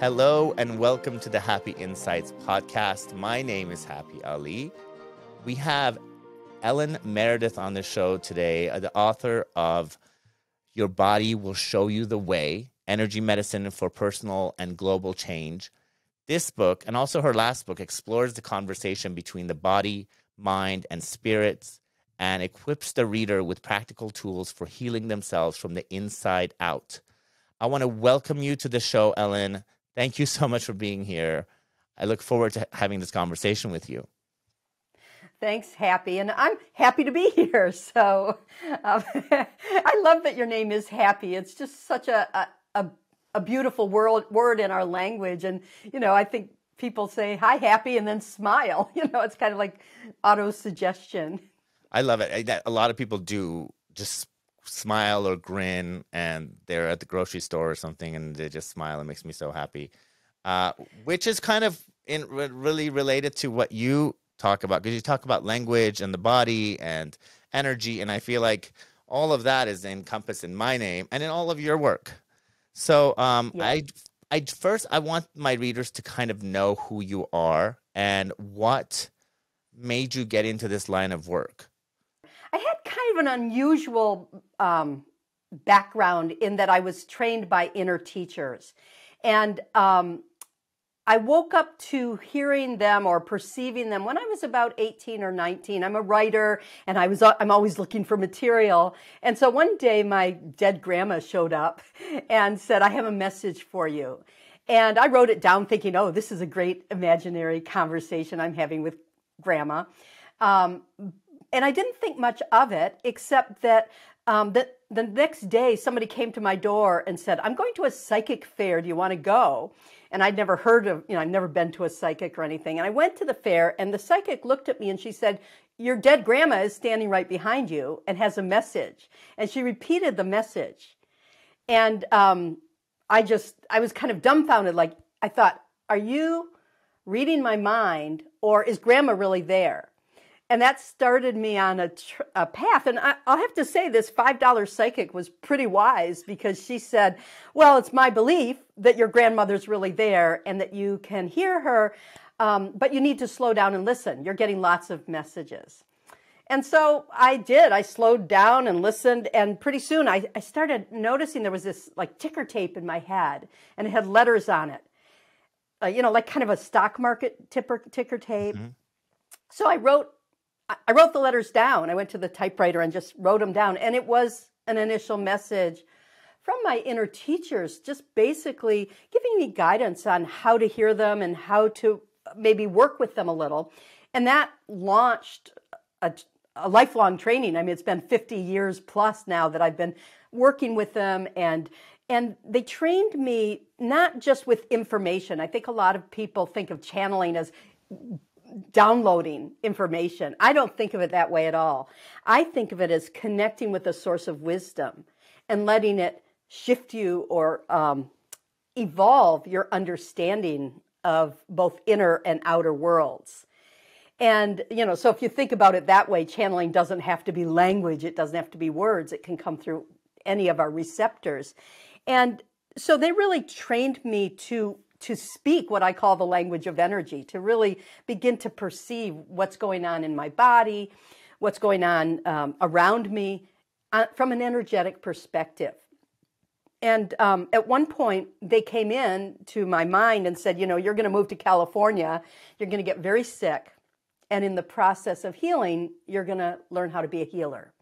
Hello and welcome to the Happy Insights podcast. My name is Happy Ali. We have Ellen Meredith on the show today, the author of Your Body Will Show You the Way, Energy Medicine for Personal and Global Change. This book, and also her last book, explores the conversation between the body, mind, and spirits, and equips the reader with practical tools for healing themselves from the inside out. I want to welcome you to the show, Ellen. Thank you so much for being here. I look forward to having this conversation with you. Thanks, Happy. And I'm happy to be here. So I love that your name is Happy. It's just such a beautiful word in our language. And, I think people say, hi, Happy, and then smile. It's kind of like auto-suggestion. I love it. A lot of people do just smile or grin, and they're at the grocery store or something, and they just smile. It makes me so happy, which is kind of really related to what you talk about, because you talk about language and the body and energy, and I feel like all of that is encompassed in my name and in all of your work. So I want my readers to kind of know who you are and what made you get into this line of work. I had kind of an unusual background in that I was trained by inner teachers. And I woke up to hearing them or perceiving them when I was about 18 or 19. I'm a writer, and I'm always looking for material. And so one day my dead grandma showed up and said, I have a message for you. And I wrote it down thinking, oh, this is a great imaginary conversation I'm having with grandma. And I didn't think much of it, except that the next day somebody came to my door and said, I'm going to a psychic fair. Do you want to go? And I'd never heard of, I've never been to a psychic or anything. And I went to the fair, and the psychic looked at me and she said, your dead grandma is standing right behind you and has a message. And she repeated the message. And I was kind of dumbfounded. Like, I thought, are you reading my mind, or is grandma really there? And that started me on a path. And I'll have to say, this $5 psychic was pretty wise, because she said, well, it's my belief that your grandmother's really there and that you can hear her, but you need to slow down and listen. You're getting lots of messages. And so I did. I slowed down and listened. And pretty soon I started noticing there was this like ticker tape in my head, and it had letters on it, like kind of a stock market ticker tape. Mm-hmm. So I wrote the letters down. I went to the typewriter and just wrote them down. And it was an initial message from my inner teachers, just basically giving me guidance on how to hear them and how to maybe work with them a little. And that launched a lifelong training. I mean, it's been 50 years plus now that I've been working with them. And they trained me not just with information. I think a lot of people think of channeling as downloading information. I don't think of it that way at all. I think of it as connecting with a source of wisdom and letting it shift you or evolve your understanding of both inner and outer worlds. And, so if you think about it that way, channeling doesn't have to be language. It doesn't have to be words. It can come through any of our receptors. And so they really trained me to speak what I call the language of energy, to really begin to perceive what's going on in my body, what's going on around me from an energetic perspective. And at one point, they came in to my mind and said, you're going to move to California, you're going to get very sick, and in the process of healing, you're going to learn how to be a healer.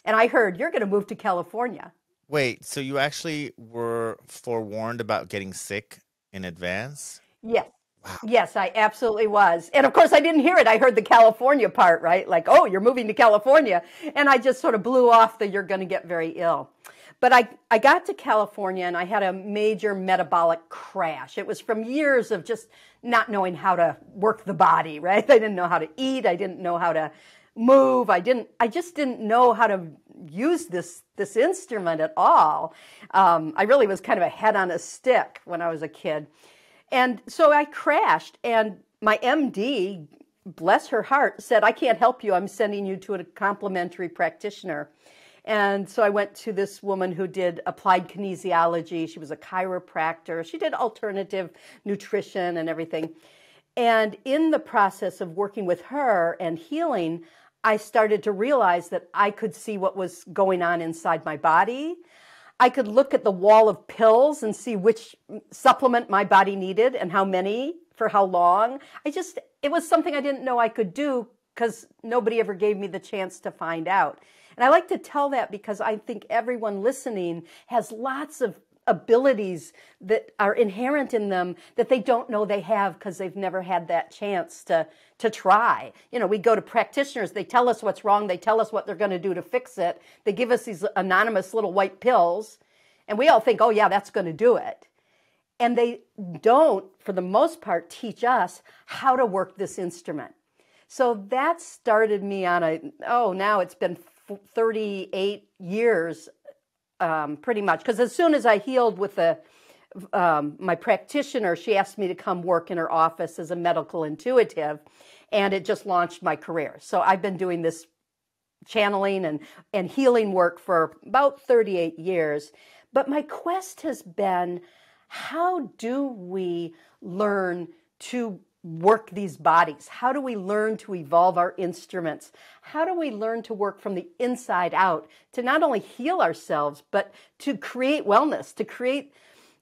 And I heard, you're going to move to California. Wait, so you actually were forewarned about getting sick in advance? Yes. Wow. Yes, I absolutely was. And of course, I didn't hear it. I heard the California part, right? Like, oh, you're moving to California. And I just sort of blew off the you're going to get very ill. But I got to California and I had a major metabolic crash. It was from years of just not knowing how to work the body, right? I didn't know how to eat. I didn't know how to move. I just didn't know how to use this instrument at all. I really was kind of a head on a stick when I was a kid. And so I crashed, and my MD, bless her heart, said, I can't help you. I'm sending you to a complimentary practitioner. And so I went to this woman who did applied kinesiology. She was a chiropractor. She did alternative nutrition and everything. And in the process of working with her and healing, I started to realize that I could see what was going on inside my body. I could look at the wall of pills and see which supplement my body needed and how many for how long. It was something I didn't know I could do because nobody ever gave me the chance to find out. And I like to tell that because I think everyone listening has lots of abilities that are inherent in them that they don't know they have because they've never had that chance to try. You know, we go to practitioners, they tell us what's wrong, they tell us what they're going to do to fix it. They give us these anonymous little white pills, and we all think, oh yeah, that's going to do it. And they don't, for the most part, teach us how to work this instrument. So that started me on now it's been 38 years pretty much, because as soon as I healed with my practitioner, she asked me to come work in her office as a medical intuitive, and it just launched my career. So I've been doing this channeling and healing work for about 38 years. But my quest has been, how do we learn to work these bodies? How do we learn to evolve our instruments? How do we learn to work from the inside out to not only heal ourselves, but to create wellness, to create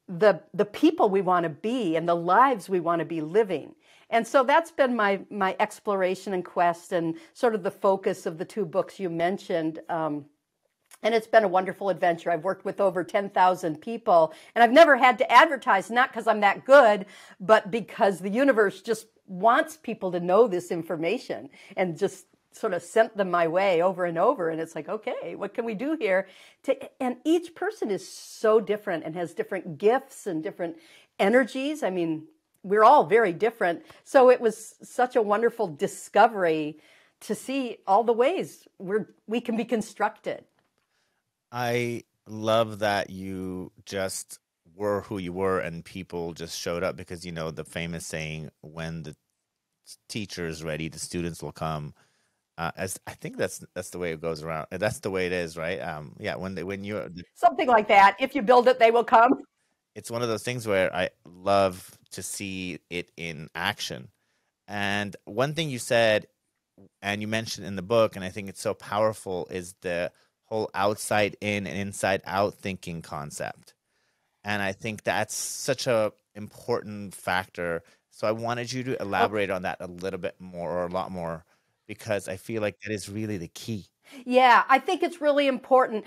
the people we want to be and the lives we want to be living? And so that's been my exploration and quest and sort of the focus of the two books you mentioned. And it's been a wonderful adventure. I've worked with over 10,000 people, and I've never had to advertise, not because I'm that good, but because the universe just wants people to know this information and just sort of sent them my way over and over. And it's like, okay, what can we do here? And each person is so different and has different gifts and different energies. I mean, we're all very different. So it was such a wonderful discovery to see all the ways we can be constructed. I love that you just were who you were and people just showed up because, the famous saying, when the teacher is ready, the students will come. As I think that's the way it goes around. That's the way it is, right? Yeah. When you're something like that. If you build it, they will come. It's one of those things where I love to see it in action. And one thing you said, and you mentioned in the book, and I think it's so powerful, is the whole outside in and inside out thinking concept. And I think that's such a important factor. So I wanted you to elaborate on that a little bit more, or a lot more, because I feel like that is really the key. Yeah, I think it's really important.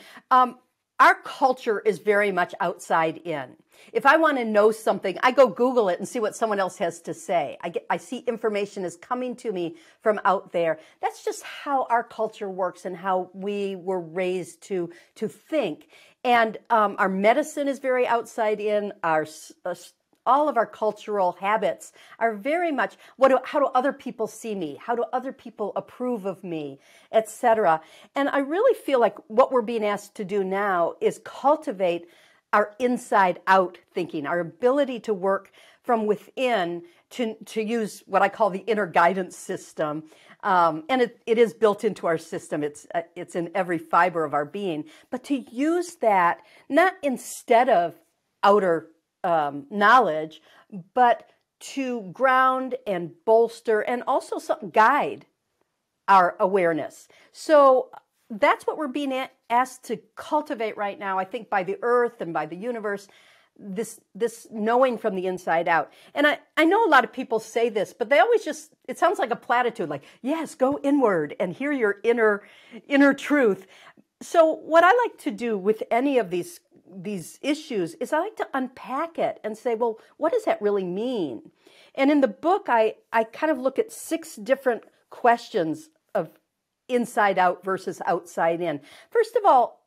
Our culture is very much outside in. If I want to know something, I go Google it and see what someone else has to say. I see information is coming to me from out there. That's just how our culture works and how we were raised to think. And our medicine is very outside in. All of our cultural habits are very much, how do other people see me? How do other people approve of me, etc.? And I really feel like what we're being asked to do now is cultivate our inside out thinking, our ability to work from within to use what I call the inner guidance system. And it is built into our system. It's in every fiber of our being. But to use that, not instead of outer knowledge, but to ground and bolster and also guide our awareness. So that's what we're being asked to cultivate right now, I think, by the earth and by the universe, this knowing from the inside out. And I know a lot of people say this, but they always it sounds like a platitude, like, yes, go inward and hear your inner truth. So what I like to do with any of these issues is I like to unpack it and say, well, what does that really mean? And in the book, I kind of look at 6 different questions of inside out versus outside in. First of all,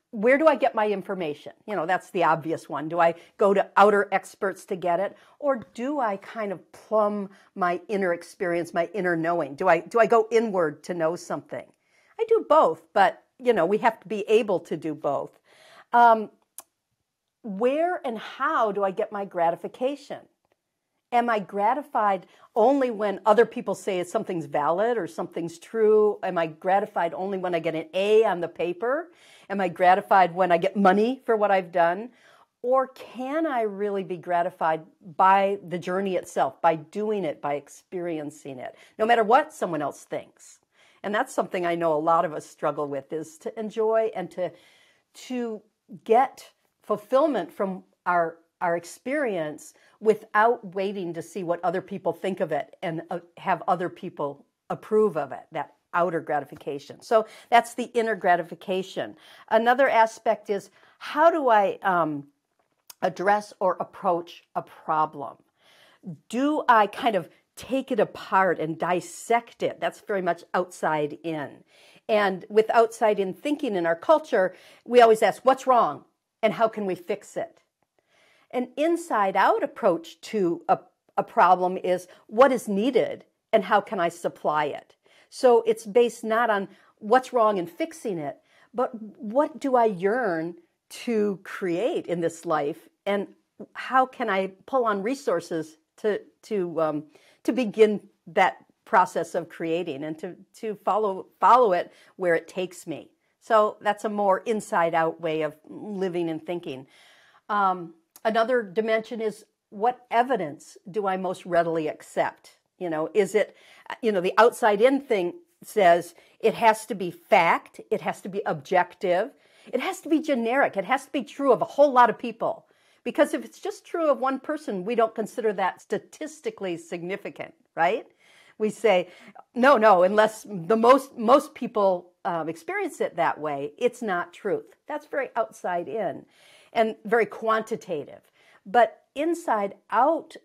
where do I get my information? That's the obvious one. Do I go to outer experts to get it? Or do I kind of plumb my inner experience, my inner knowing? Do I go inward to know something? I do both, but we have to be able to do both. Where and how do I get my gratification? Am I gratified only when other people say something's valid or something's true? Am I gratified only when I get an A on the paper? Am I gratified when I get money for what I've done? Or can I really be gratified by the journey itself, by doing it, by experiencing it, no matter what someone else thinks? And that's something I know a lot of us struggle with, is to enjoy and to get fulfillment from our experience without waiting to see what other people think of it and have other people approve of it, that outer gratification. So that's the inner gratification. Another aspect is, how do I address or approach a problem? Do I kind of take it apart and dissect it? That's very much outside in. And with outside in thinking in our culture, we always ask, what's wrong and how can we fix it? An inside out approach to a problem is, what is needed and how can I supply it? So it's based not on what's wrong and fixing it, but what do I yearn to create in this life, and how can I pull on resources to begin that process of creating and to follow it where it takes me. So that's a more inside out way of living and thinking. Another dimension is, what evidence do I most readily accept? Is it, the outside in thing says it has to be fact, it has to be objective, it has to be generic, it has to be true of a whole lot of people. Because if it's just true of one person, we don't consider that statistically significant, right? We say, no, unless most people experience it that way, it's not truth. That's very outside in and very quantitative. But inside out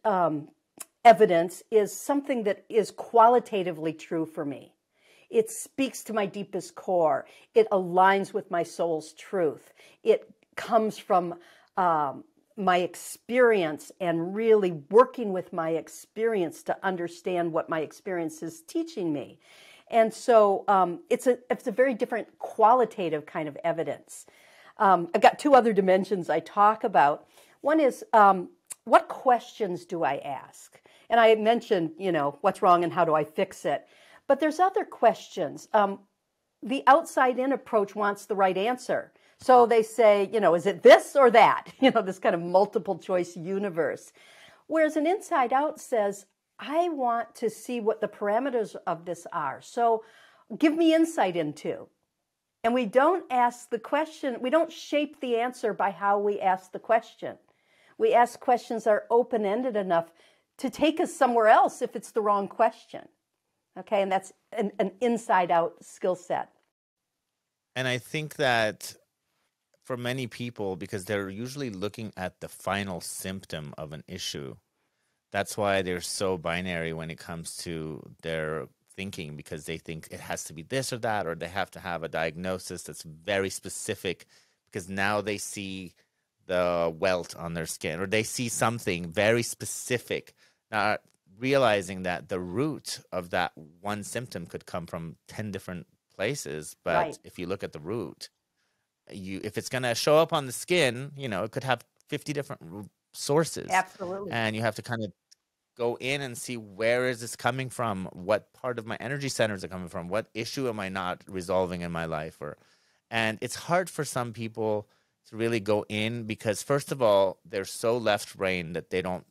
evidence is something that is qualitatively true for me. It speaks to my deepest core. It aligns with my soul's truth. It comes from my experience and really working with my experience to understand what my experience is teaching me. And so it's a very different qualitative kind of evidence. I've got two other dimensions I talk about. One is, what questions do I ask? And I mentioned, what's wrong and how do I fix it? But there's other questions. The outside-in approach wants the right answer. So they say, is it this or that? This kind of multiple choice universe. Whereas an inside-out says, I want to see what the parameters of this are. So give me insight into. And we don't ask the question, we don't shape the answer by how we ask the question. We ask questions that are open-ended enough to take us somewhere else if it's the wrong question. Okay, and that's an inside-out skill set. And I think that for many people, because they're usually looking at the final symptom of an issue, that's why they're so binary when it comes to their thinking, because they think it has to be this or that, or they have to have a diagnosis that's very specific, because now they see the welt on their skin, or they see something very specific, not realizing that the root of that one symptom could come from 10 different places. But right. If you look at the root, if it's going to show up on the skin, it could have 50 different sources. Absolutely. And you have to kind of go in and see, where is this coming from? What part of my energy centers are coming from? What issue am I not resolving in my life? And it's hard for some people to really go in, because first of all, they're so left brain that they don't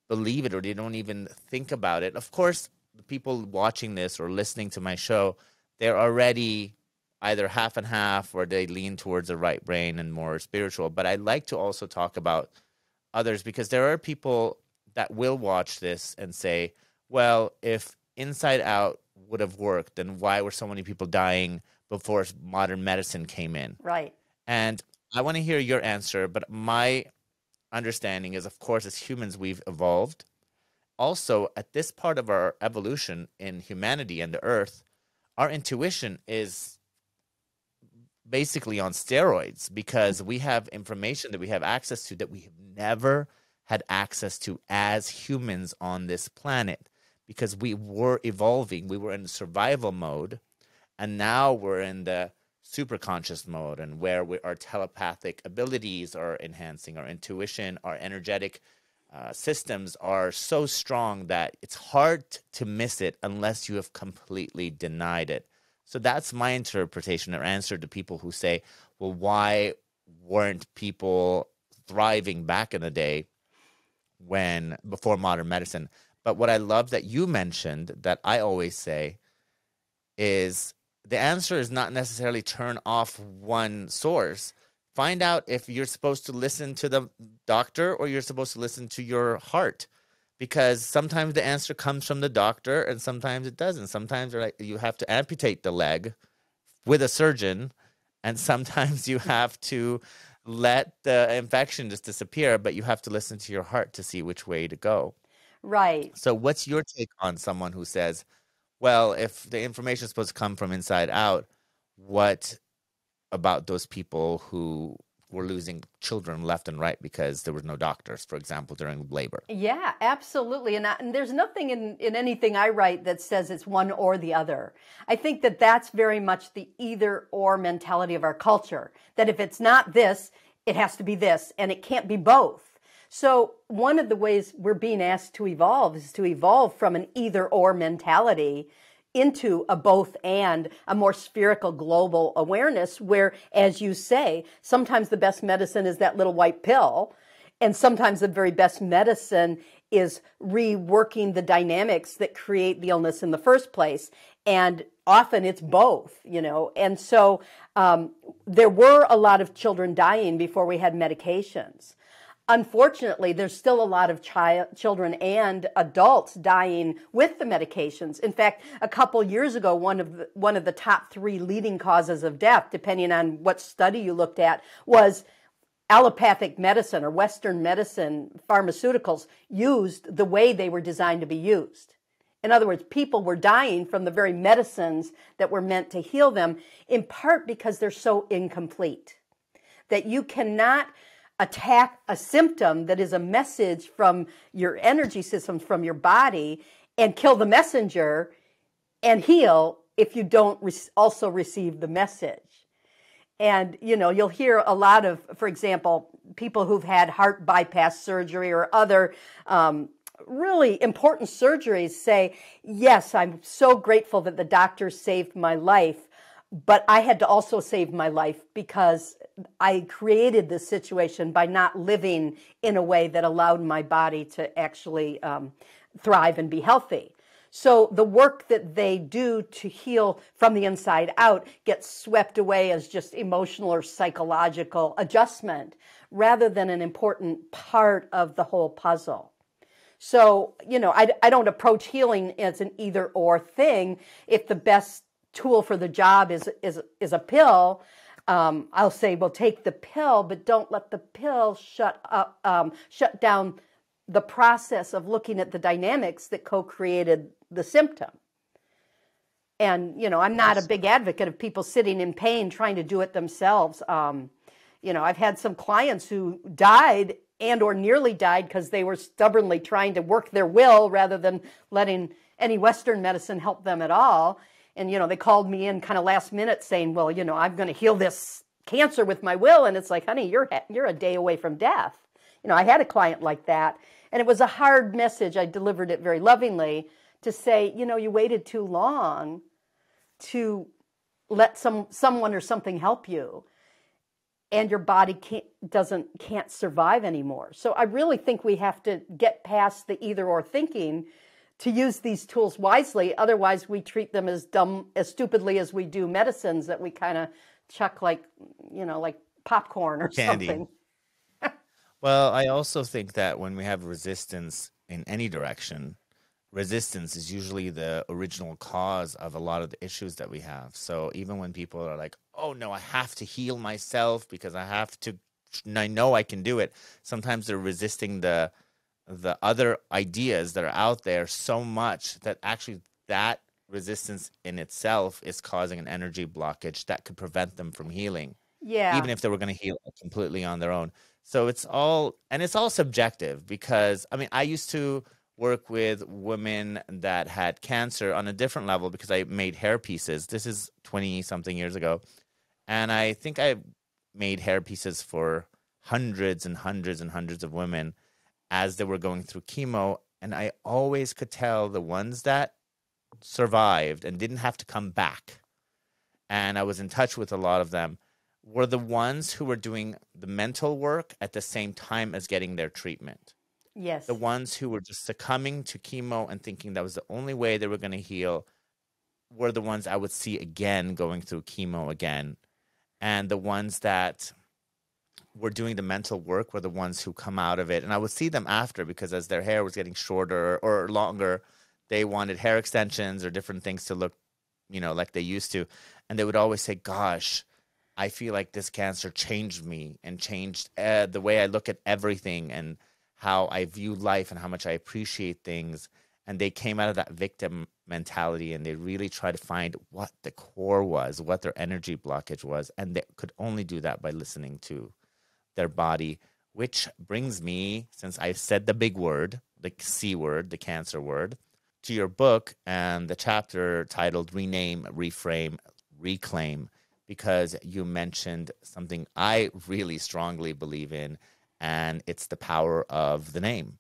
believe it, or they don't even think about it. Of course, the people watching this or listening to my show, they're already either half and half, or they lean towards the right brain and more spiritual. But I like to also talk about others, because there are people that will watch this and say, well, if inside out would have worked, then why were so many people dying before modern medicine came in? Right. And I want to hear your answer, but my understanding is, of course, as humans, we've evolved. Also, at this part of our evolution in humanity and the earth, our intuition is basically on steroids, because we have information that we have access to that we have never had access to as humans on this planet, because we were evolving. We were in survival mode, and now we're in the superconscious mode, and where our telepathic abilities are enhancing, our intuition, our energetic systems are so strong that it's hard to miss it unless you have completely denied it. So that's my interpretation or answer to people who say, well, why weren't people thriving back in the day before modern medicine? But what I love that you mentioned that I always say is the answer is not necessarily turn off one source. Find out if you're supposed to listen to the doctor or you're supposed to listen to your heart, because sometimes the answer comes from the doctor and sometimes it doesn't. Sometimes you have to amputate the leg with a surgeon, and sometimes you have to let the infection just disappear, but you have to listen to your heart to see which way to go. Right. So what's your take on someone who says, well, if the information is supposed to come from inside out, what about those people who were losing children left and right because there were no doctors, for example, during labor? Yeah, absolutely. And there's nothing in anything I write that says it's one or the other. I think that that's very much the either or mentality of our culture, that if it's not this, it has to be this, and it can't be both. So one of the ways we're being asked to evolve is to evolve from an either or mentality into a both and, a more spherical global awareness where, as you say, sometimes the best medicine is that little white pill, and sometimes the very best medicine is reworking the dynamics that create the illness in the first place. And often it's both, And so there were a lot of children dying before we had medications. Unfortunately, there's still a lot of children and adults dying with the medications. In fact, a couple years ago, one of the top 3 leading causes of death, depending on what study you looked at, was allopathic medicine or Western medicine, pharmaceuticals used the way they were designed to be used. In other words, people were dying from the very medicines that were meant to heal them, in part because they're so incomplete, that you cannot attack a symptom that is a message from your energy system, from your body, and kill the messenger and heal if you don't also receive the message. And, you'll hear a lot of, for example, people who've had heart bypass surgery or other really important surgeries say, yes, I'm so grateful that the doctor saved my life, but I had to also save my life because I created this situation by not living in a way that allowed my body to actually thrive and be healthy. So the work that they do to heal from the inside out gets swept away as just emotional or psychological adjustment rather than an important part of the whole puzzle. So, I don't approach healing as an either or thing. If the best tool for the job is a pill, I'll say, well, take the pill, but don't let the pill shut down the process of looking at the dynamics that co-created the symptom. And, I'm not a big advocate of people sitting in pain trying to do it themselves. I've had some clients who died and or nearly died because they were stubbornly trying to work their will rather than letting any Western medicine help them at all. And, they called me in kind of last minute saying, well, I'm going to heal this cancer with my will. And it's like, honey, you're a day away from death. I had a client like that. And it was a hard message. I delivered it very lovingly to say, you waited too long to let someone or something help you. And your body can't survive anymore. So I really think we have to get past the either or thinking to use these tools wisely. Otherwise, we treat them as stupidly as we do medicines that we kind of chuck like popcorn or candy. Something. Well, I also think that when we have resistance in any direction, resistance is usually the original cause of a lot of the issues that we have. So even when people are like, oh no, I have to heal myself because I know I can do it. Sometimes they're resisting the other ideas that are out there so much that actually that resistance in itself is causing an energy blockage that could prevent them from healing. Yeah. Even if they were going to heal completely on their own. So it's all subjective because, I used to work with women that had cancer on a different level because I made hair pieces. This is 20-something years ago. And I think I made hair pieces for hundreds and hundreds and hundreds of women. as they were going through chemo. And I always could tell the ones that survived and didn't have to come back, and I was in touch with a lot of them, were the ones who were doing the mental work at the same time as getting their treatment. Yes. The ones who were just succumbing to chemo and thinking that was the only way they were going to heal were the ones I would see again going through chemo again. And the ones that were doing the mental work were the ones who come out of it. And I would see them after, because as their hair was getting shorter or longer, they wanted hair extensions or different things to look, like they used to. And they would always say, gosh, I feel like this cancer changed me and changed the way I look at everything and how I view life and how much I appreciate things. And they came out of that victim mentality, and they really tried to find what the core was, what their energy blockage was. And they could only do that by listening to their body, which brings me, since I've said the big word, the C word, the cancer word, to your book and the chapter titled Rename, Reframe, Reclaim, because you mentioned something I really strongly believe in, and it's the power of the name.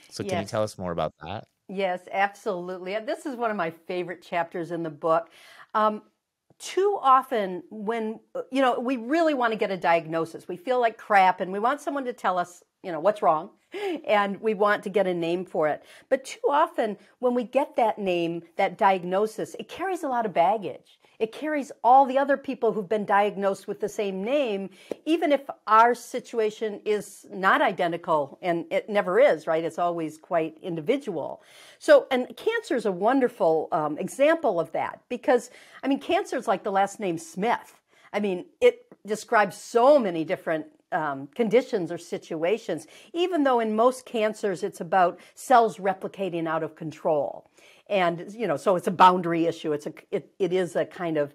So can you Yes. tell us more about that? Yes, absolutely. This is one of my favorite chapters in the book. Too often when, we really want to get a diagnosis, we feel like crap and we want someone to tell us, what's wrong, and we want to get a name for it. But too often when we get that name, that diagnosis, it carries a lot of baggage. It carries all the other people who've been diagnosed with the same name, even if our situation is not identical, and it never is, right? It's always quite individual. So, and cancer is a wonderful example of that, because, cancer is like the last name Smith. It describes so many different conditions or situations, even though in most cancers it's cells replicating out of control. And, so it's a boundary issue. It is a kind of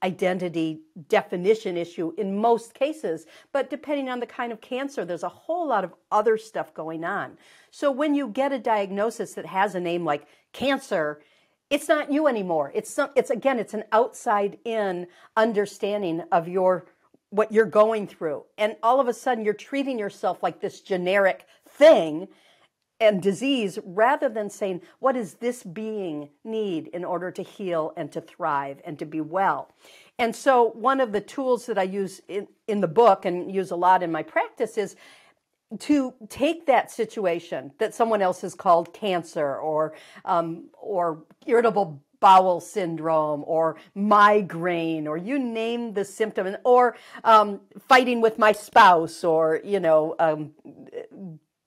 identity definition issue in most cases. But depending on the kind of cancer, there's a whole lot of other stuff going on. So when you get a diagnosis that has a name like cancer, it's not you anymore. It's an outside-in understanding of what you're going through. And all of a sudden, you're treating yourself like this generic thing and disease, rather than saying, what does this being need in order to heal and to thrive and to be well? And so one of the tools that I use in the book and use a lot in my practice is to take that situation that someone else has called cancer or irritable bowel syndrome or migraine, or you name the symptom, or fighting with my spouse, or,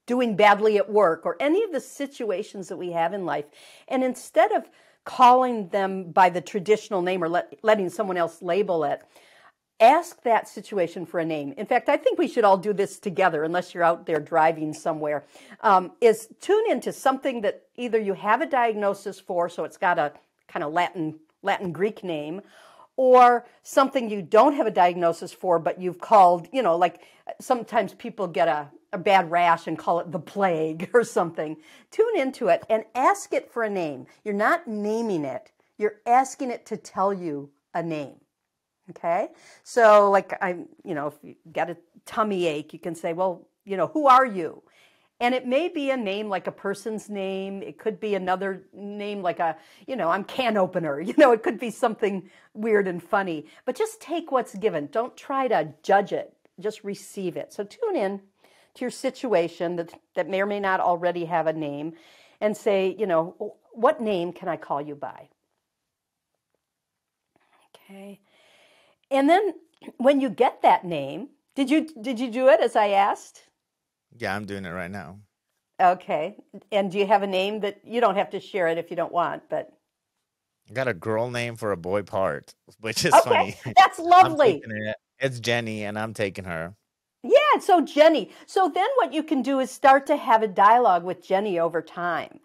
doing badly at work, or any of the situations that we have in life. And instead of calling them by the traditional name or letting someone else label it, ask that situation for a name. In fact, I think we should all do this together, unless you're out there driving somewhere, is tune into something that either you have a diagnosis for, so it's got a kind of Latin Greek name, or something you don't have a diagnosis for, but you've called, like sometimes people get a bad rash and call it the plague or something. Tune into it and ask it for a name. You're not naming it. You're asking it to tell you a name. Okay? So like if you got a tummy ache, you can say, well, who are you? And it may be a name like a person's name. It could be another name like I'm can opener. It could be something weird and funny. But just take what's given. Don't try to judge it. Just receive it. So tune in to your situation that may or may not already have a name, and say, what name can I call you by? Okay. And then when you get that name, did you do it as I asked? Yeah, I'm doing it right now. Okay. And do you have a name that you don't have to share it if you don't want, but I got a girl name for a boy part, which is okay, funny. that's lovely. It's Jenny, and I'm taking her. Yeah, so Jenny. So then what you can do is start to have a dialogue with Jenny over time.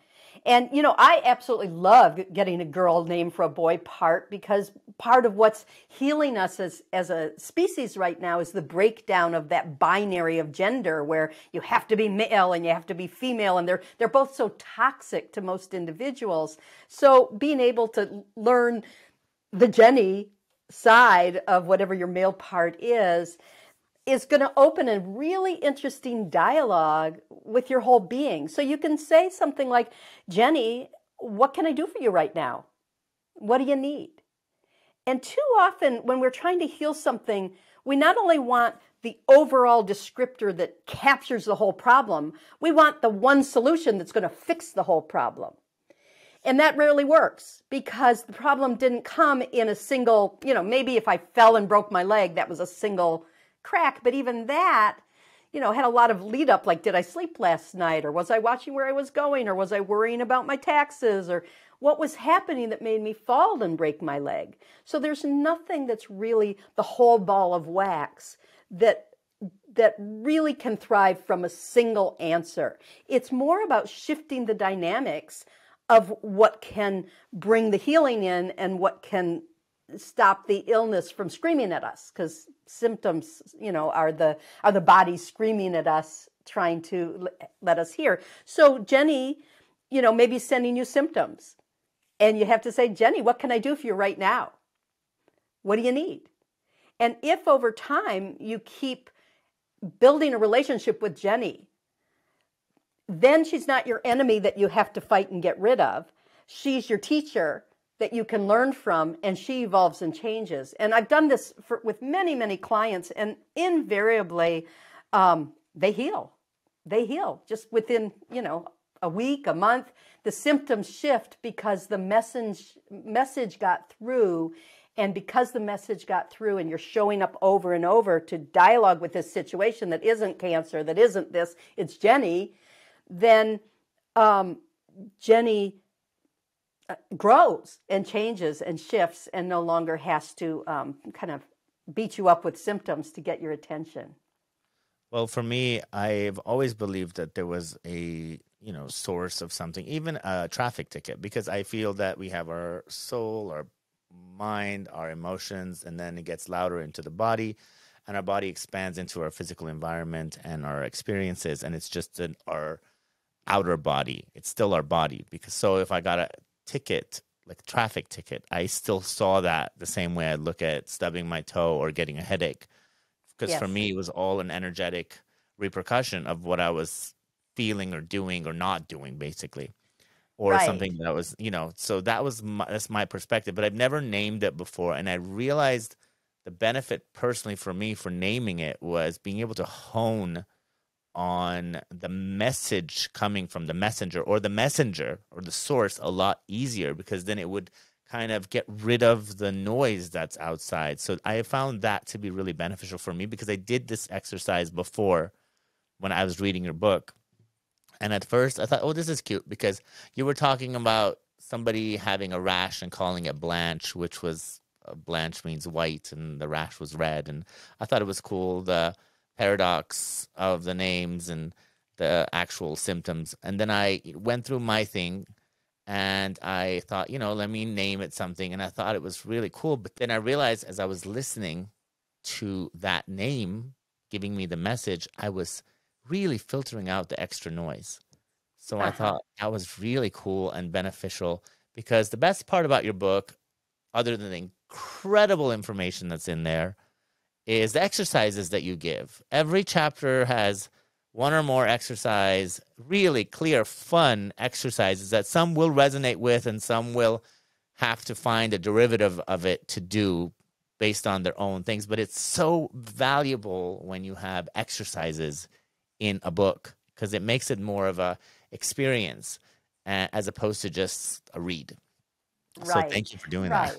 And, I absolutely love getting a girl name for a boy part, because part of what's healing us as a species right now is the breakdown of that binary of gender, where you have to be male and you have to be female, and they're both so toxic to most individuals. So being able to learn the Jenny side of whatever your male part is is going to open a really interesting dialogue with your whole being. So you can say something like, Jenny, what can I do for you right now? What do you need? And too often when we're trying to heal something, we not only want the overall descriptor that captures the whole problem, we want the one solution that's going to fix the whole problem. And that rarely works because the problem didn't come in a single, maybe if I fell and broke my leg, that was a single crack. But even that, had a lot of lead up, like, did I sleep last night? Or was I watching where I was going? Or was I worrying about my taxes? Or what was happening that made me fall and break my leg? So there's nothing that's really the whole ball of wax that really can thrive from a single answer. It's more about shifting the dynamics of what can bring the healing in and what can stop the illness from screaming at us, because symptoms, are the body screaming at us, trying to let us hear. So Jenny, maybe sending you symptoms, and you have to say, Jenny, what can I do for you right now? What do you need? And if over time you keep building a relationship with Jenny, then she's not your enemy that you have to fight and get rid of. She's your teacher that you can learn from, and she evolves and changes. And I've done this with many, many clients, and invariably they heal. They heal just within, a week, a month. The symptoms shift because the message got through. And because the message got through and you're showing up over and over to dialogue with this situation that isn't cancer, that isn't this, it's Jenny, then Jenny grows and changes and shifts and no longer has to kind of beat you up with symptoms to get your attention. Well, for me, I've always believed that there was a, source of something, even a traffic ticket, because I feel that we have our soul, our mind, our emotions, and then it gets louder into the body, and our body expands into our physical environment and our experiences, and it's just our outer body. It's still our body. Because so if I got a ticket, like a traffic ticket, I still saw that the same way I look at stubbing my toe or getting a headache. Because for me, it was all an energetic repercussion of what I was feeling or doing or not doing, basically. Or something that was, so that's my perspective. But I've never named it before. And I realized the benefit personally for me for naming it was being able to hone on the message coming from the messenger or the source a lot easier, because then it would kind of get rid of the noise that's outside. So I found that to be really beneficial for me, because I did this exercise before when I was reading your book. And at first I thought, oh, this is cute, because you were talking about somebody having a rash and calling it Blanche, which was Blanche means white and the rash was red. And I thought it was cool, the paradox of the names and the actual symptoms. And then I went through my thing and I thought, let me name it something. And I thought it was really cool. But then I realized as I was listening to that name giving me the message, I was really filtering out the extra noise. So I thought that was really cool and beneficial, because the best part about your book, other than the incredible information that's in there, is the exercises that you give. Every chapter has one or more exercise, really clear, fun exercises that some will resonate with and some will have to find a derivative of it to do based on their own things. But it's so valuable when you have exercises in a book, because it makes it more of a experience as opposed to just a read. So thank you for doing that.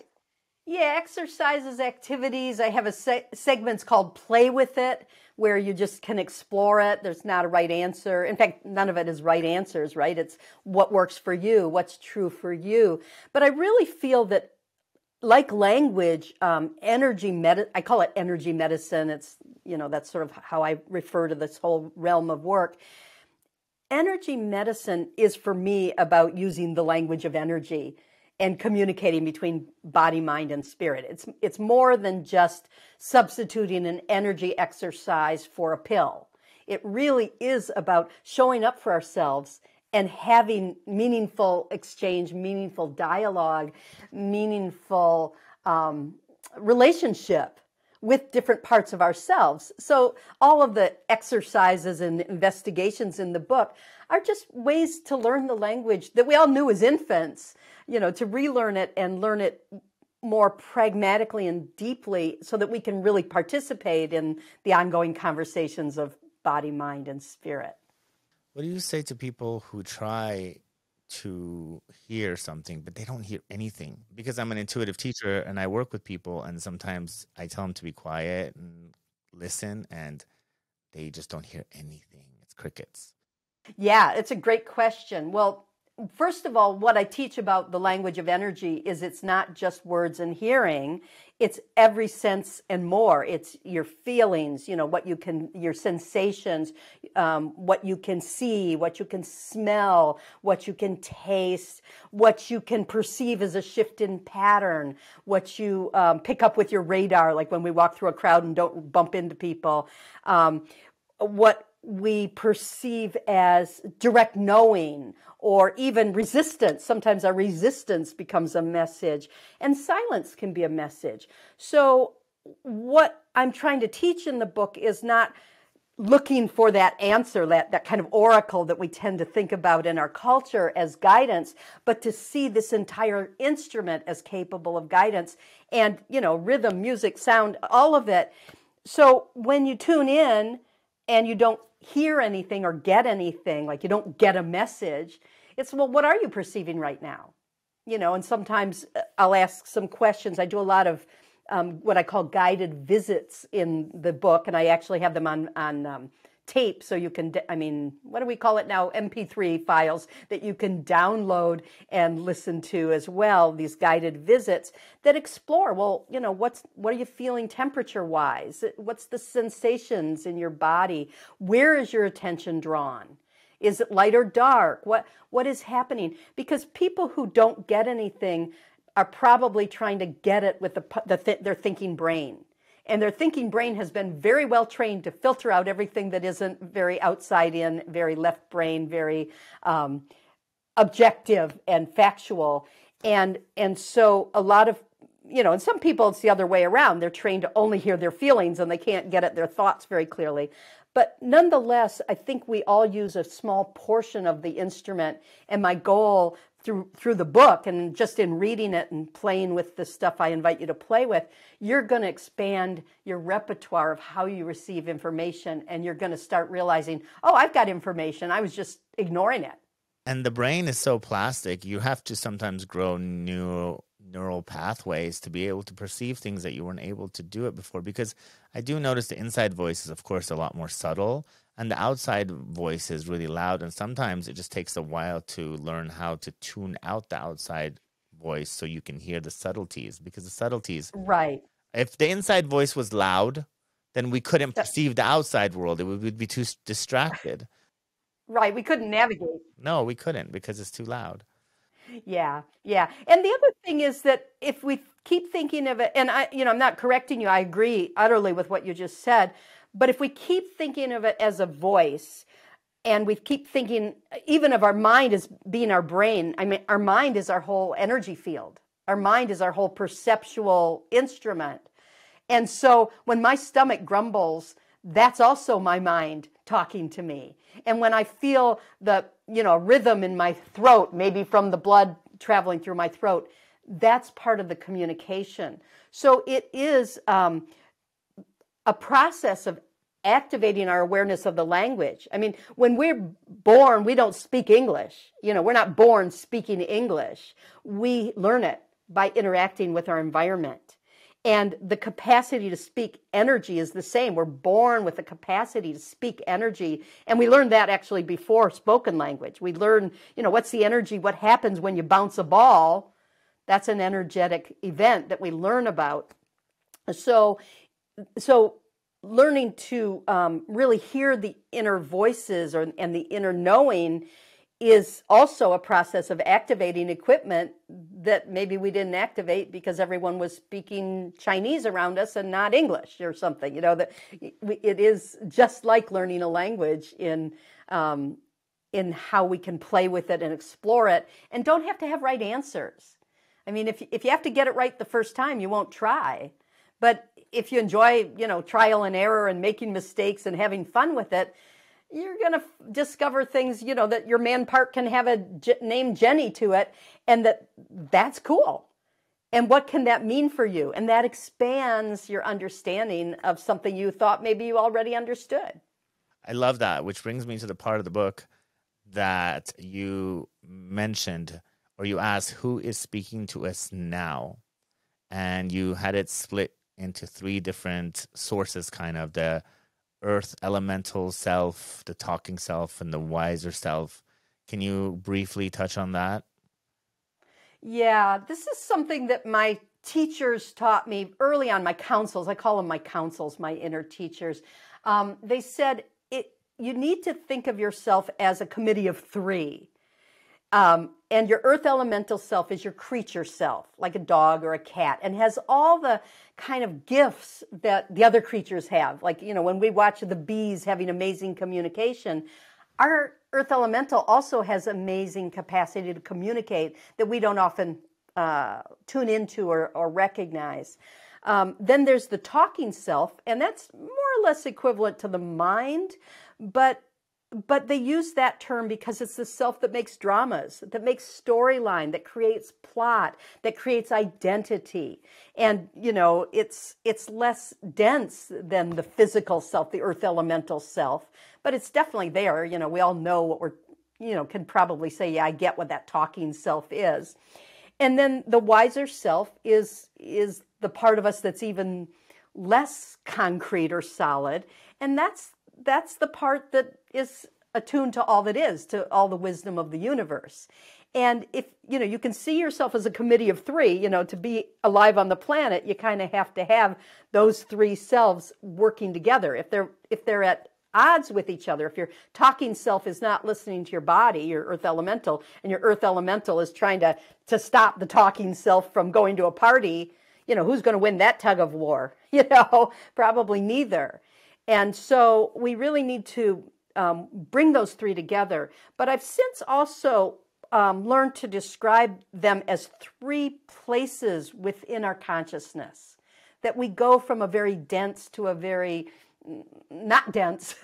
Yeah, exercises, activities. I have a segments called Play With It, where you just can explore it. There's not a right answer. In fact, none of it is right answers, right? It's what works for you, what's true for you. But I really feel that, like language, I call it energy medicine. It's, that's sort of how I refer to this whole realm of work. Energy medicine is, for me, about using the language of energy and communicating between body, mind, and spirit. It's more than just substituting an energy exercise for a pill. It really is about showing up for ourselves and having meaningful exchange, meaningful dialogue, meaningful relationship with different parts of ourselves. So all of the exercises and investigations in the book are just ways to learn the language that we all knew as infants, to relearn it and learn it more pragmatically and deeply so that we can really participate in the ongoing conversations of body, mind, and spirit. What do you say to people who try to hear something, but they don't hear anything? Because I'm an intuitive teacher and I work with people, and sometimes I tell them to be quiet and listen, and they just don't hear anything. It's crickets. Yeah, it's a great question. Well, first of all, what I teach about the language of energy is it's not just words and hearing, it's every sense and more. It's your feelings, your sensations, what you can see, what you can smell, what you can taste, what you can perceive as a shift in pattern, what you pick up with your radar, like when we walk through a crowd and don't bump into people, what we perceive as direct knowing or even resistance. Sometimes our resistance becomes a message, and silence can be a message. So what I'm trying to teach in the book is not looking for that answer, that kind of oracle that we tend to think about in our culture as guidance, but to see this entire instrument as capable of guidance and, rhythm, music, sound, all of it. So when you tune in and you don't hear anything or get anything, like you don't get a message, it's, well, what are you perceiving right now? And sometimes I'll ask some questions. I do a lot of what I call guided visits in the book, and I actually have them on tape, so you can, what do we call it now? MP3 files that you can download and listen to as well, these guided visits that explore, well, what are you feeling temperature-wise? What's the sensations in your body? Where is your attention drawn? Is it light or dark? What is happening? Because people who don't get anything are probably trying to get it with their thinking brain. And their thinking brain has been very well trained to filter out everything that isn't very outside in, very left brain, very objective and factual. And so a lot of, and some people it's the other way around. They're trained to only hear their feelings and they can't get at their thoughts very clearly. But nonetheless, I think we all use a small portion of the instrument. And my goal through the book and just in reading it and playing with the stuff I invite you to play with, you're going to expand your repertoire of how you receive information. And you're going to start realizing, oh, I've got information. I was just ignoring it. And the brain is so plastic. You have to sometimes grow neural pathways to be able to perceive things that you weren't able to do it before. Because I do notice the inside voice is, of course, a lot more subtle, and the outside voice is really loud. And sometimes it just takes a while to learn how to tune out the outside voice so you can hear the subtleties. Because the subtleties, right? If the inside voice was loud, then we couldn't perceive the outside world. We'd be too distracted. Right, we couldn't navigate. No, we couldn't because it's too loud. Yeah. And the other thing is that if we keep thinking of it, and I'm not correcting you, I agree utterly with what you just said, but if we keep thinking of it as a voice, and we keep thinking even of our mind as being our brain, our mind is our whole energy field. Our mind is our whole perceptual instrument. And so when my stomach grumbles, that's also my mind talking to me. And when I feel the, rhythm in my throat, maybe from the blood traveling through my throat, that's part of the communication. So it is a process of activating our awareness of the language. When we're born, we don't speak English. We're not born speaking English. We learn it by interacting with our environment. And the capacity to speak energy is the same. We're born with the capacity to speak energy. And we learned that actually before spoken language. We learn, what's the energy, what happens when you bounce a ball. That's an energetic event that we learn about. So learning to really hear the inner voices and the inner knowing is also a process of activating equipment that maybe we didn't activate because everyone was speaking Chinese around us and not English or something. That it is just like learning a language in how we can play with it and explore it, and don't have to have right answers. If you have to get it right the first time, you won't try. But if you enjoy, trial and error and making mistakes and having fun with it, you're going to discover things, that your man part can have a name Jenny to it, and that's cool. And what can that mean for you? And that expands your understanding of something you thought maybe you already understood. I love that, which brings me to the part of the book that you mentioned, or you asked, who is speaking to us now? And you had it split into 3 different sources, kind of the earth elemental self, the talking self, and the wiser self. Can you briefly touch on that? Yeah, this is something that my teachers taught me early on, my counsels. I call them my counsels, my inner teachers. They said, you need to think of yourself as a committee of 3. And your earth elemental self is your creature self, like a dog or a cat, and has all the kind of gifts that the other creatures have. Like, when we watch the bees having amazing communication, our earth elemental also has amazing capacity to communicate that we don't often tune into or recognize. Then there's the talking self, and that's more or less equivalent to the mind, but they use that term because it's the self that makes dramas, that makes storyline, that creates plot, that creates identity. And, it's less dense than the physical self, the earth elemental self, but it's definitely there. We all know what we're, can probably say, yeah, I get what that talking self is. And then the wiser self is the part of us that's even less concrete or solid. And that's the part that is attuned to all that is, to all the wisdom of the universe. And if, you can see yourself as a committee of 3, to be alive on the planet, you kind of have to have those 3 selves working together. If they're at odds with each other, if your talking self is not listening to your body, your earth elemental, and your earth elemental is trying to stop the talking self from going to a party, who's going to win that tug of war? Probably neither. And so we really need to bring those 3 together. But I've since also learned to describe them as 3 places within our consciousness, that we go from a very dense to a very not dense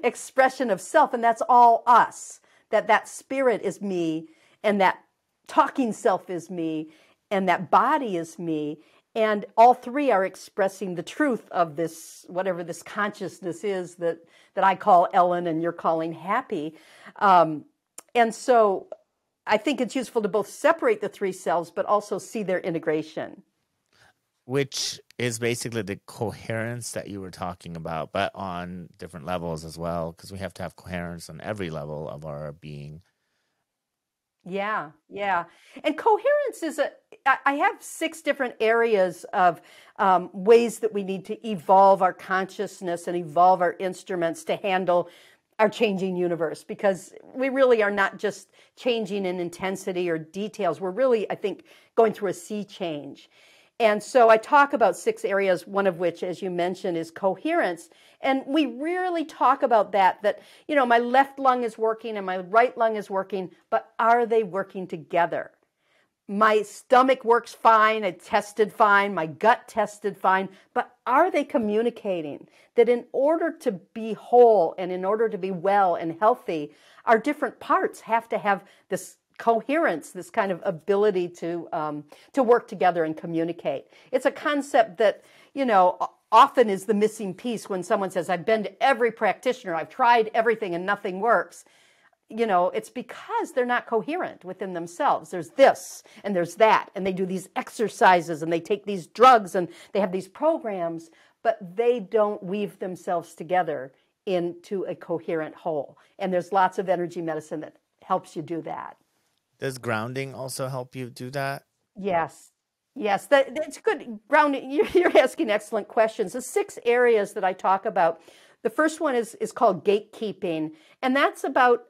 expression of self, and that's all us. That spirit is me, and that talking self is me, and that body is me. And all 3 are expressing the truth of this, whatever this consciousness is that I call Ellen and you're calling Happy. And so I think it's useful to both separate the 3 selves, but also see their integration. Which is basically the coherence that you were talking about, but on different levels as well, because we have to have coherence on every level of our being. Yeah. And coherence is I have 6 different areas of ways that we need to evolve our consciousness and evolve our instruments to handle our changing universe, because we really are not just changing in intensity or details. We're really, I think, going through a sea change. And so I talk about 6 areas, one of which, as you mentioned, is coherence. And we rarely talk about that, my left lung is working and my right lung is working, but are they working together? My stomach works fine, it tested fine, my gut tested fine, but are they communicating? That in order to be whole and in order to be well and healthy, our different parts have to have this coherence, this kind of ability to work together and communicate. It's a concept that, often is the missing piece when someone says, I've been to every practitioner, I've tried everything and nothing works. It's because they're not coherent within themselves. There's this and there's that, and they do these exercises and they take these drugs and they have these programs, but they don't weave themselves together into a coherent whole. And there's lots of energy medicine that helps you do that. Does grounding also help you do that? Yes, that's good. Grounding, you're asking excellent questions. The 6 areas that I talk about, the first one is called gatekeeping, and that's about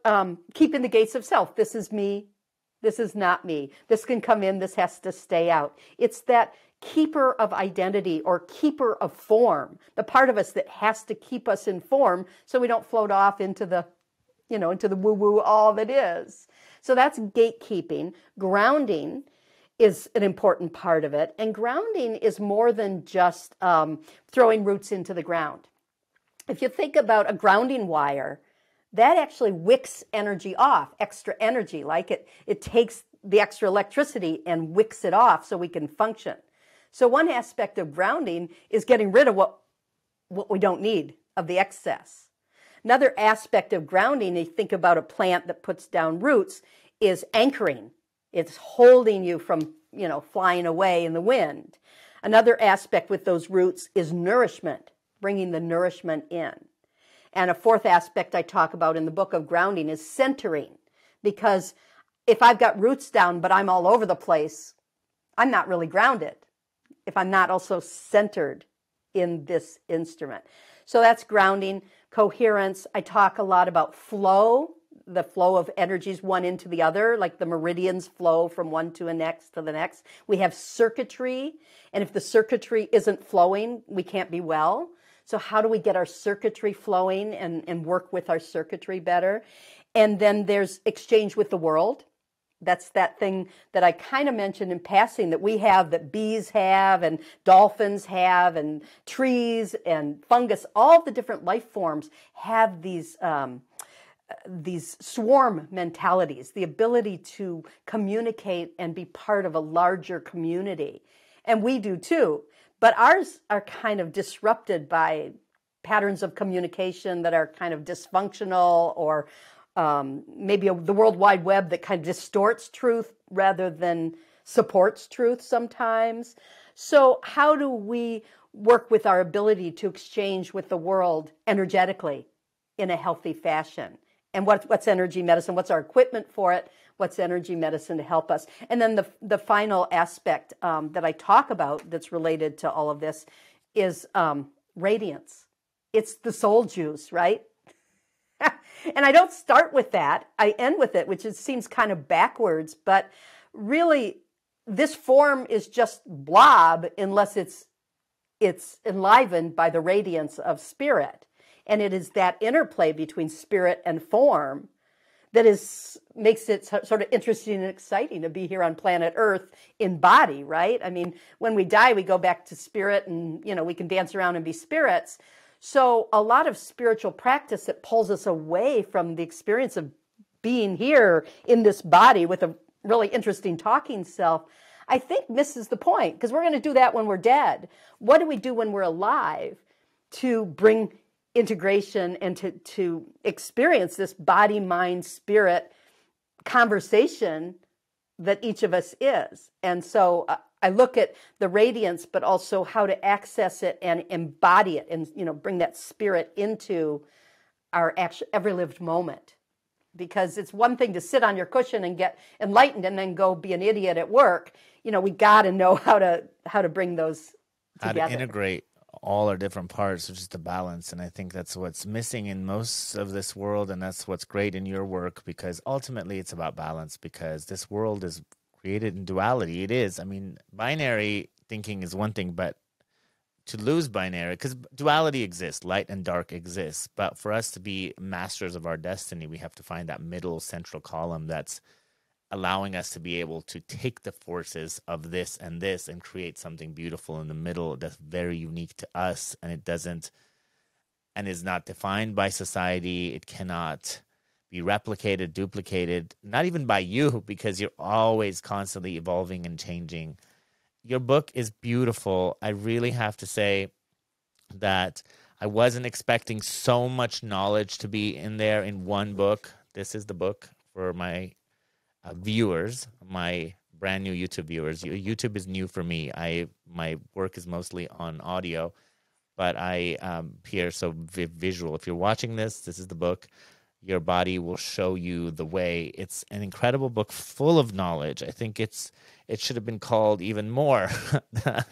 keeping the gates of self. This is me, this is not me. This can come in, this has to stay out. It's that keeper of identity or keeper of form, the part of us that has to keep us in form so we don't float off into the woo-woo all that is. So that's gatekeeping. Grounding is an important part of it. And grounding is more than just throwing roots into the ground. If you think about a grounding wire, that actually wicks energy off, extra energy, like it takes the extra electricity and wicks it off so we can function. So one aspect of grounding is getting rid of what we don't need, of the excess. Another aspect of grounding, you think about a plant that puts down roots, is anchoring. It's holding you from, flying away in the wind. Another aspect with those roots is nourishment, bringing the nourishment in. And a fourth aspect I talk about in the book of grounding is centering, because if I've got roots down but I'm all over the place, I'm not really grounded if I'm not also centered in this instrument. So that's grounding. Coherence, I talk a lot about flow, the flow of energies one into the other, like the meridians flow from one to the next. We have circuitry, and if the circuitry isn't flowing, we can't be well. So how do we get our circuitry flowing and work with our circuitry better? And then there's exchange with the world. That's that thing that I kind of mentioned in passing that we have, that bees have and dolphins have and trees and fungus, all the different life forms have these swarm mentalities, the ability to communicate and be part of a larger community. And we do too. But ours are kind of disrupted by patterns of communication that are kind of dysfunctional, or maybe the World Wide Web that kind of distorts truth rather than supports truth sometimes. So how do we work with our ability to exchange with the world energetically in a healthy fashion? And what's energy medicine? What's our equipment for it? What's energy medicine to help us? And then the final aspect that I talk about that's related to all of this is radiance. It's the soul juice, right? And I don't start with that. I end with it, which seems kind of backwards. But really, this form is just blob unless it's enlivened by the radiance of spirit. And it is that interplay between spirit and form that makes it sort of interesting and exciting to be here on planet Earth in body, right? I mean, when we die, we go back to spirit, and we can dance around and be spirits. So a lot of spiritual practice that pulls us away from the experience of being here in this body with a really interesting talking self, I think misses the point, because we're going to do that when we're dead. What do we do when we're alive to bring integration and to experience this body, mind, spirit conversation that each of us is? And so I look at the radiance, but also how to access it and embody it, and bring that spirit into our every lived moment. Because it's one thing to sit on your cushion and get enlightened and then go be an idiot at work. We got to know how to bring those together. How to integrate all our different parts, which is the balance. And I think that's what's missing in most of this world, and that's what's great in your work, because ultimately it's about balance, because this world is created in duality. It is. I mean, binary thinking is one thing, but to lose binary, because duality exists, light and dark exists, but for us to be masters of our destiny, we have to find that middle central column that's allowing us to be able to take the forces of this and create something beautiful in the middle that's very unique to us, and it doesn't, and is not defined by society. It cannot be replicated, duplicated, not even by you, because you're always constantly evolving and changing. Your book is beautiful. I really have to say that I wasn't expecting so much knowledge to be in there in one book. This is the book for my viewers, my brand new YouTube viewers. YouTube is new for me. My work is mostly on audio, but I here so visual. If you're watching this is the book. Your body will show you the way. It's an incredible book full of knowledge. I think it should have been called even more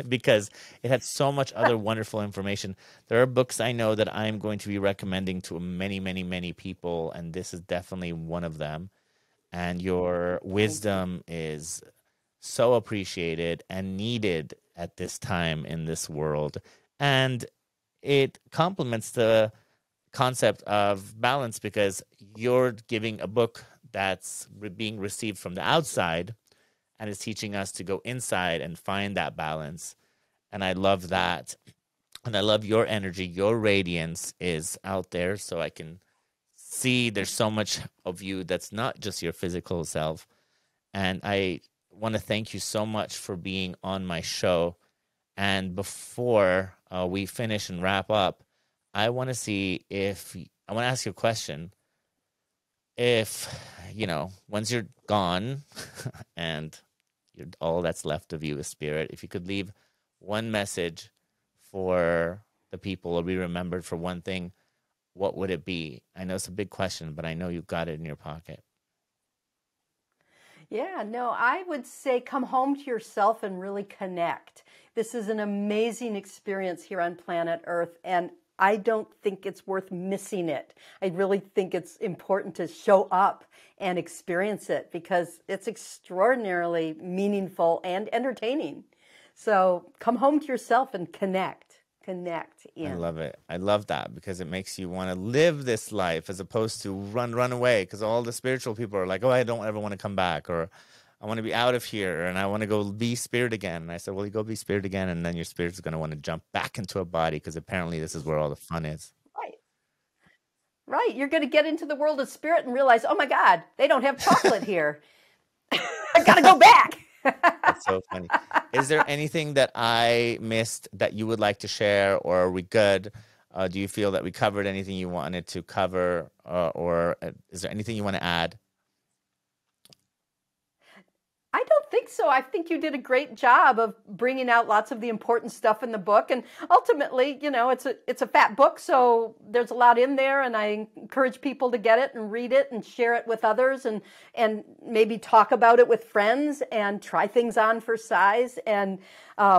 because it had so much other wonderful information. There are books I know that I'm going to be recommending to many, many, many people, and this is definitely one of them. And your wisdom is so appreciated and needed at this time in this world. And it complements the concept of balance, because you're giving a book that's being received from the outside, and is teaching us to go inside and find that balance. And I love that. And I love your energy. Your radiance is out there, so I can see there's so much of you that's not just your physical self. And I want to thank you so much for being on my show. And before we finish and wrap up, I want to ask you a question. If, once you're gone and all that's left of you is spirit, if you could leave one message for the people or be remembered for one thing, what would it be? I know it's a big question, but I know you've got it in your pocket. Yeah, no, I would say come home to yourself and really connect. This is an amazing experience here on planet Earth, and I don't think it's worth missing it. I really think it's important to show up and experience it because it's extraordinarily meaningful and entertaining. So come home to yourself and connect in. I love it. I love that because it makes you want to live this life as opposed to run away, because all the spiritual people are like, oh, I don't ever want to come back, or I want to be out of here and I want to go be spirit again. And I said, well, you go be spirit again, and then your spirit's going to want to jump back into a body because apparently this is where all the fun is. Right. You're going to get into the world of spirit and realize, oh my God, they don't have chocolate here. I got to go back. That's so funny. Is there anything that I missed that you would like to share, or are we good? Do you feel that we covered anything you wanted to cover, or is there anything you want to add? I don't think so. I think you did a great job of bringing out lots of the important stuff in the book. And ultimately, it's a fat book, so there's a lot in there. And I encourage people to get it and read it and share it with others, and maybe talk about it with friends and try things on for size. And, I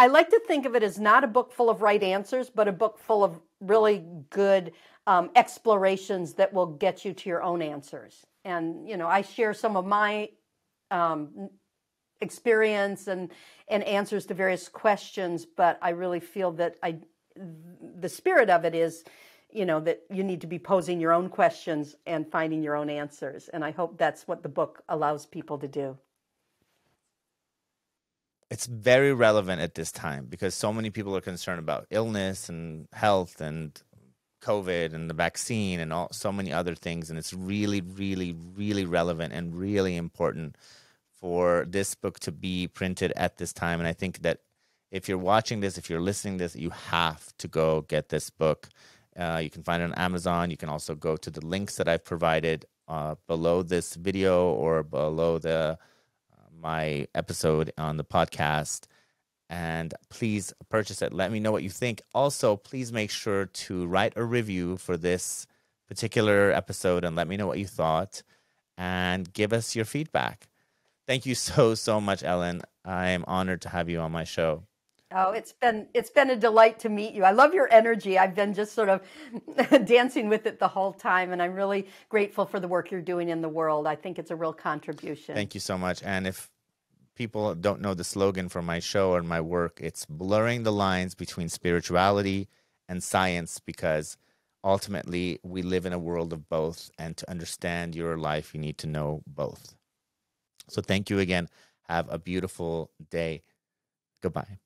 like to think of it as not a book full of right answers, but a book full of really good explorations that will get you to your own answers. And, I share some of my experience and answers to various questions, but I really feel that the spirit of it is, that you need to be posing your own questions and finding your own answers. And I hope that's what the book allows people to do. It's very relevant at this time because so many people are concerned about illness and health and COVID and the vaccine and so many other things. And it's really, really, really relevant and really important for this book to be printed at this time. And I think that if you're watching this, if you're listening to this, you have to go get this book. You can find it on Amazon. You can also go to the links that I've provided below this video or below my episode on the podcast. And please purchase it. Let me know what you think. Also, please make sure to write a review for this particular episode and let me know what you thought and give us your feedback. Thank you so much, Ellen. I am honored to have you on my show. Oh, it's been a delight to meet you. I love your energy. I've been just sort of dancing with it the whole time, and I'm really grateful for the work you're doing in the world. I think it's a real contribution. Thank you so much. And if people don't know the slogan for my show or my work, it's blurring the lines between spirituality and science, because ultimately we live in a world of both, and to understand your life, you need to know both. So thank you again. Have a beautiful day. Goodbye.